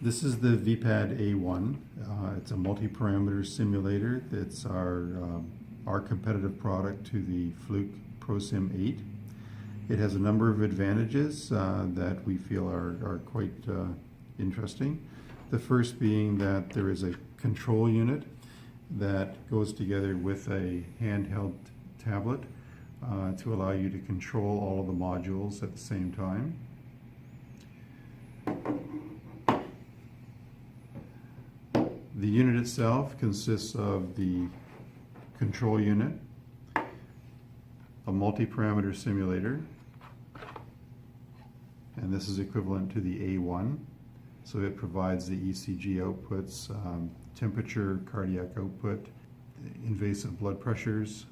This is the vPad A1. It's a multi-parameter simulator. It's our competitive product to the Fluke ProSim 8. It has a number of advantages that we feel are quite interesting. The first being that there is a control unit that goes together with a handheld tablet to allow you to control all of the modules at the same time. The unit itself consists of the control unit, a multi-parameter simulator, and this is equivalent to the A1. So it provides the ECG outputs, temperature, cardiac output, invasive blood pressures.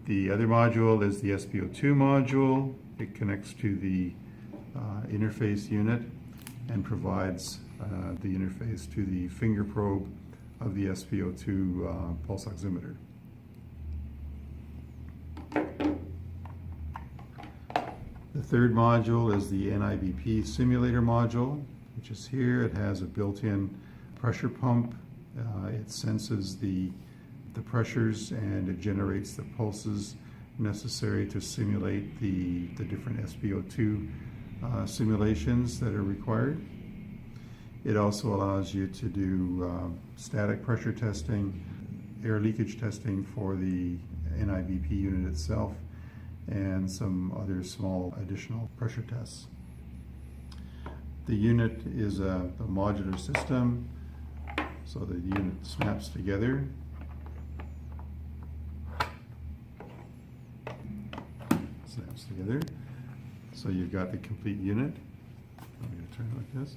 The other module is the SpO2 module. It connects to the interface unit and provides the interface to the finger probe of the SpO2 pulse oximeter. The third module is the NIBP simulator module, which is here. It has a built-in pressure pump. It senses the pressures and it generates the pulses necessary to simulate the different SpO2 simulations that are required. It also allows you to do static pressure testing, air leakage testing for the NIBP unit itself, and some other small additional pressure tests. The unit is a modular system, so the unit snaps together. So you've got the complete unit. I'm going to turn it like this.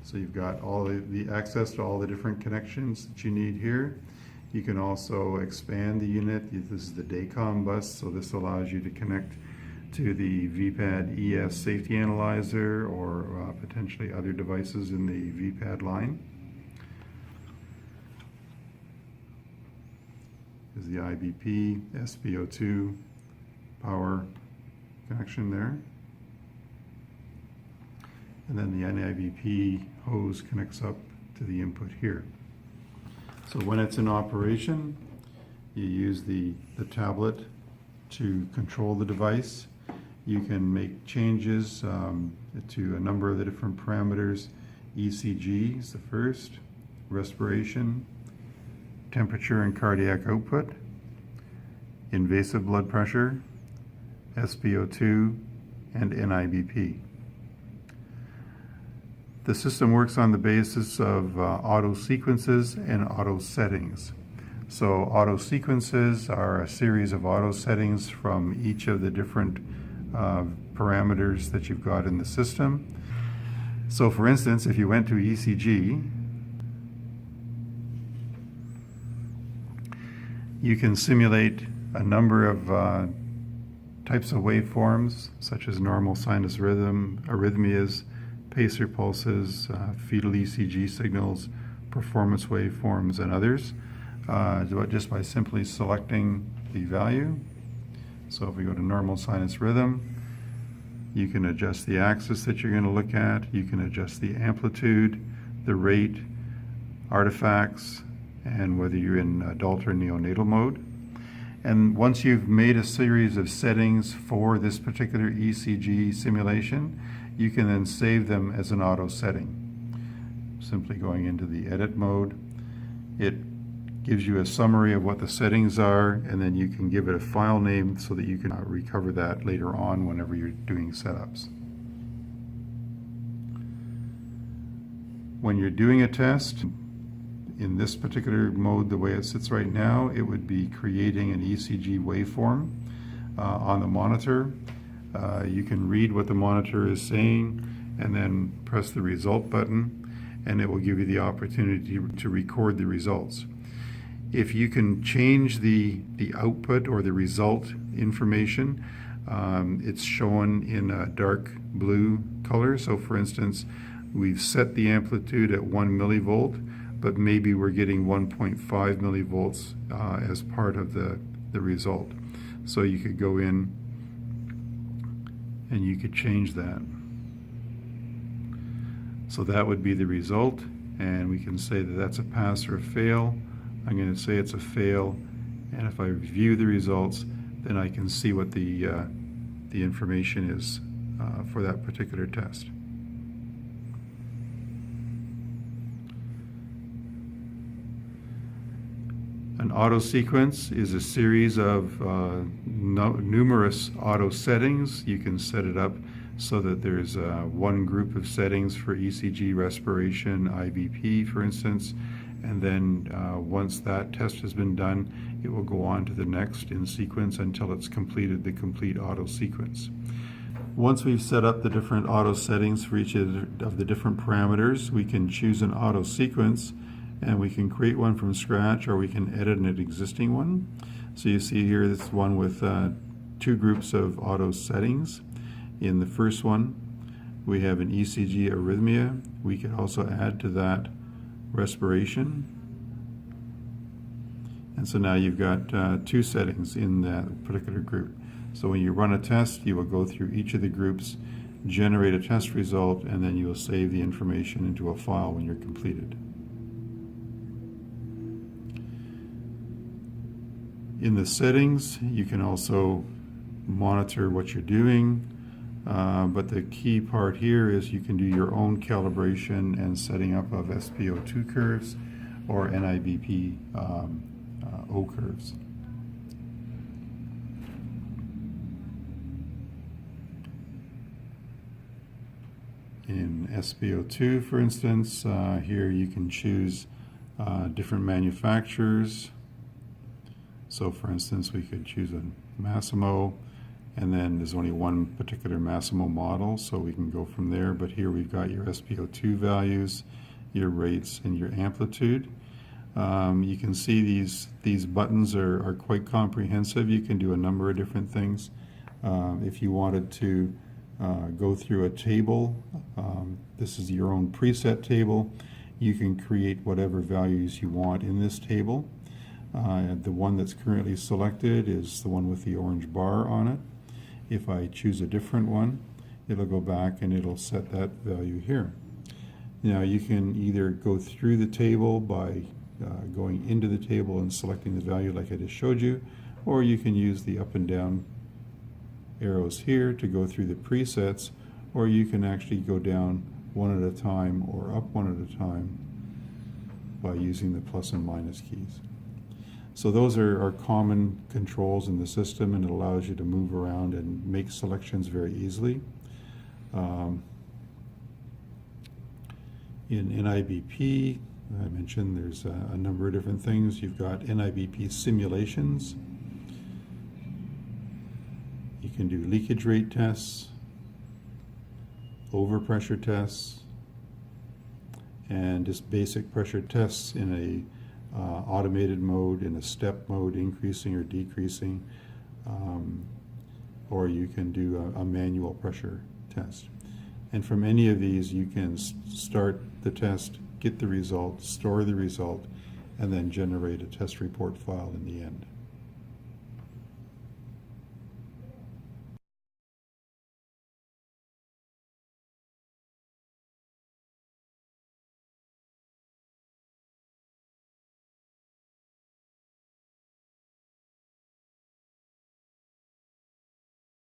So you've got all the access to all the different connections that you need here. You can also expand the unit. This is the DACOM bus, so this allows you to connect to the vPad ES safety analyzer or potentially other devices in the vPad line. Is the IBP, SpO2, power connection there. And then the NIBP hose connects up to the input here. So when it's in operation, you use the tablet to control the device. You can make changes to a number of the different parameters. ECG is the first, respiration, temperature and cardiac output, invasive blood pressure, SpO2, and NIBP. The system works on the basis of auto sequences and auto settings. So auto sequences are a series of auto settings from each of the different parameters that you've got in the system. So for instance, if you went to ECG, you can simulate a number of types of waveforms, such as normal sinus rhythm, arrhythmias, pacer pulses, fetal ECG signals, performance waveforms, and others, just by simply selecting the value. So if we go to normal sinus rhythm, you can adjust the axis that you're going to look at. You can adjust the amplitude, the rate, artifacts, and whether you're in adult or neonatal mode. And once you've made a series of settings for this particular ECG simulation, you can then save them as an auto setting. Simply going into the edit mode, it gives you a summary of what the settings are, and then you can give it a file name so that you can recover that later on whenever you're doing setups. When you're doing a test, in this particular mode, the way it sits right now, it would be creating an ECG waveform on the monitor. You can read what the monitor is saying and then press the result button, and it will give you the opportunity to record the results. If you can change the output or the result information, it's shown in a dark blue color. So for instance, we've set the amplitude at 1 millivolt, but maybe we're getting 1.5 millivolts as part of the result. So you could go in and you could change that. So that would be the result, and we can say that that's a pass or a fail. I'm going to say it's a fail, and if I view the results, then I can see what the information is for that particular test. An auto sequence is a series of numerous auto settings. You can set it up so that there's one group of settings for ECG, respiration, IVP, for instance, and then once that test has been done, it will go on to the next in sequence until it's completed the complete auto sequence. Once we've set up the different auto settings for each of the different parameters, we can choose an auto sequence, and we can create one from scratch, or we can edit an existing one. So you see here this one with two groups of auto settings. In the first one, we have an ECG arrhythmia. We could also add to that respiration. And so now you've got two settings in that particular group. So when you run a test, you will go through each of the groups, generate a test result, and then you will save the information into a file when you're completed. In the settings, you can also monitor what you're doing, but the key part here is you can do your own calibration and setting up of SpO2 curves or NIBP O curves. In SpO2, for instance, here you can choose different manufacturers. So for instance, we could choose a Massimo, and then there's only one particular Massimo model, so we can go from there. But here we've got your SpO2 values, your rates, and your amplitude. You can see these buttons are quite comprehensive. You can do a number of different things. If you wanted to go through a table, this is your own preset table. You can create whatever values you want in this table. The one that's currently selected is the one with the orange bar on it. If I choose a different one, it'll go back and it'll set that value here. Now you can either go through the table by going into the table and selecting the value like I just showed you, or you can use the up and down arrows here to go through the presets, or you can actually go down one at a time or up one at a time by using the plus and minus keys. So those are common controls in the system, and it allows you to move around and make selections very easily. In NIBP, I mentioned there's a number of different things. You've got NIBP simulations. You can do leakage rate tests, overpressure tests, and just basic pressure tests in a automated mode, in a step mode, increasing or decreasing, or you can do a manual pressure test. And from any of these, you can start the test, get the result, store the result, and then generate a test report file in the end.